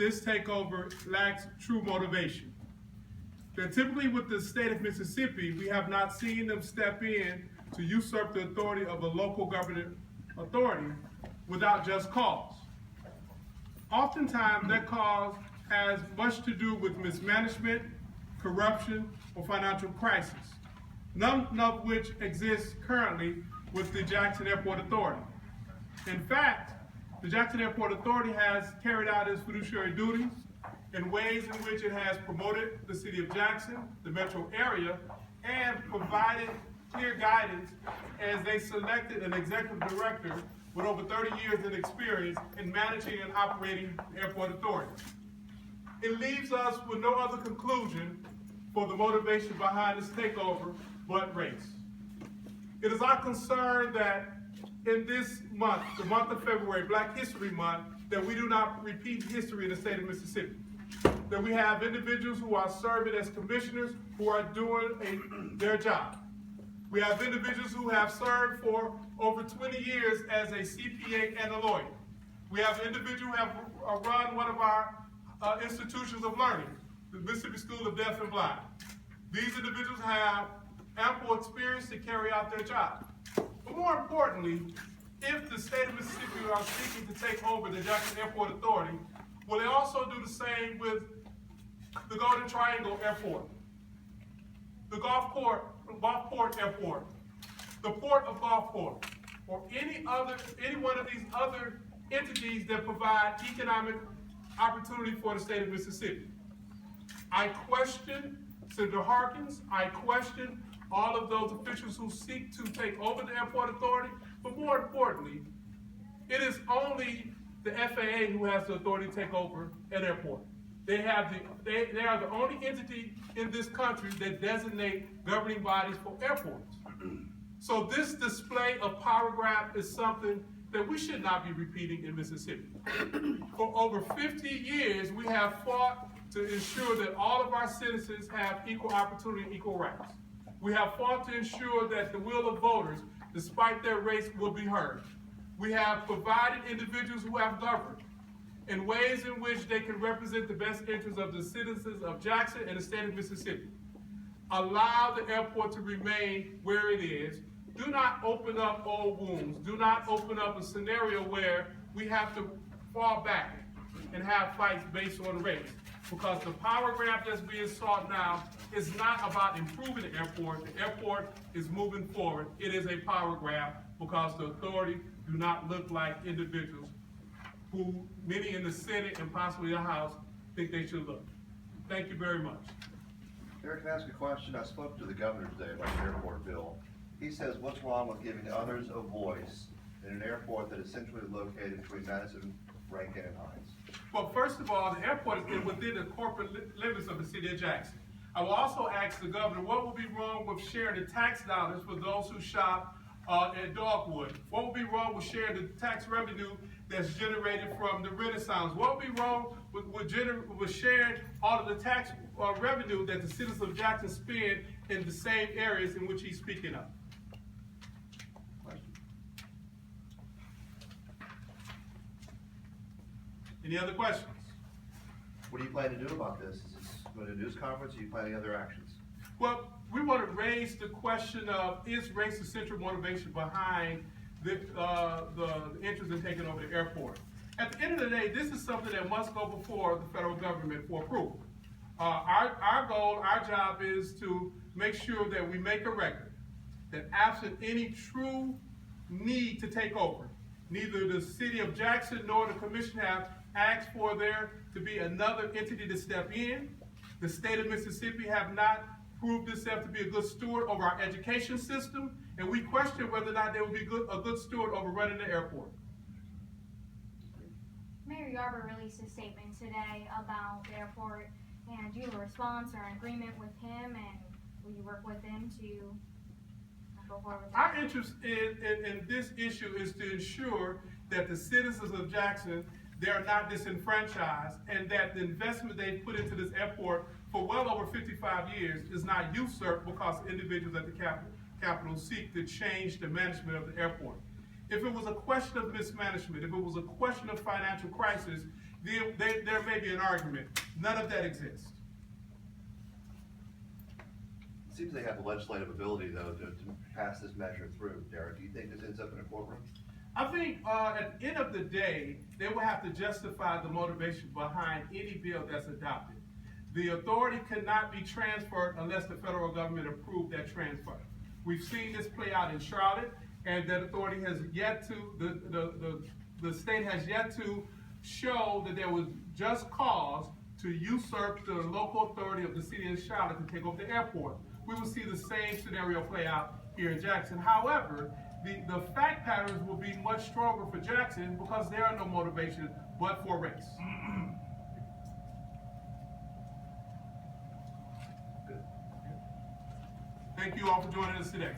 this takeover lacks true motivation. That typically with the state of Mississippi, we have not seen them step in to usurp the authority of a local government authority without just cause. Oftentimes, that cause has much to do with mismanagement, corruption, or financial crisis, none of which exists currently with the Jackson Airport Authority. In fact, the Jackson Airport Authority has carried out its fiduciary duties in ways in which it has promoted the city of Jackson, the metro area, and provided clear guidance as they selected an executive director with over 30 years of experience in managing and operating the airport authority. It leaves us with no other conclusion for the motivation behind this takeover but race. It is our concern that in this month, the month of February, Black History Month, that we do not repeat history in the state of Mississippi. That we have individuals who are serving as commissioners who are doing their job. We have individuals who have served for over 20 years as a CPA and a lawyer. We have individuals who have run one of our institutions of learning, the Mississippi School of Deaf and Blind. These individuals have ample experience to carry out their job. But more importantly, if the state of Mississippi are seeking to take over the Jackson Airport Authority, will they also do the same with the Golden Triangle Airport, the Gulfport Airport, the Port of Gulfport, or any one of these other entities that provide economic opportunity for the state of Mississippi? I question Senator Harkins, I question all of those officials who seek to take over the airport authority, but more importantly, it is only the FAA who has the authority to take over an airport. They are the only entity in this country that designate governing bodies for airports. So this display of power grab is something that we should not be repeating in Mississippi. For over 50 years, we have fought to ensure that all of our citizens have equal opportunity and equal rights. We have fought to ensure that the will of voters, despite their race, will be heard. We have provided individuals who have governed in ways in which they can represent the best interests of the citizens of Jackson and the state of Mississippi. Allow the airport to remain where it is. Do not open up old wounds. Do not open up a scenario where we have to fall back and have fights based on race. Because the power grab that's being sought now is not about improving the airport. The airport is moving forward. It is a power grab because the authority do not look like individuals who many in the Senate and possibly the House think they should look. Thank you very much. Eric, can I ask a question? I spoke to the governor today about the airport bill. He says, what's wrong with giving others a voice in an airport that is centrally located between Madison, Rankin, and Hines? Well, first of all, the airport is within the corporate limits of the city of Jackson. I will also ask the governor, what would be wrong with sharing the tax dollars for those who shop at Dogwood? What would be wrong with sharing the tax revenue that's generated from the Renaissance? What would be wrong with sharing all of the tax revenue that the citizens of Jackson spend in the same areas in which he's speaking of? Any other questions? What do you plan to do about this? Is this going to a news conference, or are you planning other actions? Well, we want to raise the question of, is race the central motivation behind the interest in taking over the airport? At the end of the day, this is something that must go before the federal government for approval. Our goal, our job is to make sure that we make a record that absent any true need to take over, neither the city of Jackson nor the commission have asked for there to be another entity to step in. The state of Mississippi have not proved itself to be a good steward over our education system, and we question whether or not they will be a good steward over running the airport. Mayor Yarber released a statement today about the airport, and do you have a response or an agreement with him, and will you work with him to go forward with that? Our interest in this issue is to ensure that the citizens of Jackson, they are not disenfranchised, and that the investment they put into this airport for well over 55 years is not usurped because individuals at the Capitol seek to change the management of the airport. If it was a question of mismanagement, if it was a question of financial crisis, there may be an argument. None of that exists. It seems they have the legislative ability, though, to pass this measure through. Derek, do you think this ends up in a courtroom? I think at the end of the day, they will have to justify the motivation behind any bill that's adopted. The authority cannot be transferred unless the federal government approved that transfer. We've seen this play out in Charlotte, and that authority has yet to, the state has yet to show that there was just cause to usurp the local authority of the city of Charlotte to take over the airport. We will see the same scenario play out here in Jackson. However, the fact patterns will be much stronger for Jackson because there are no motivations but for race. Good. Thank you all for joining us today.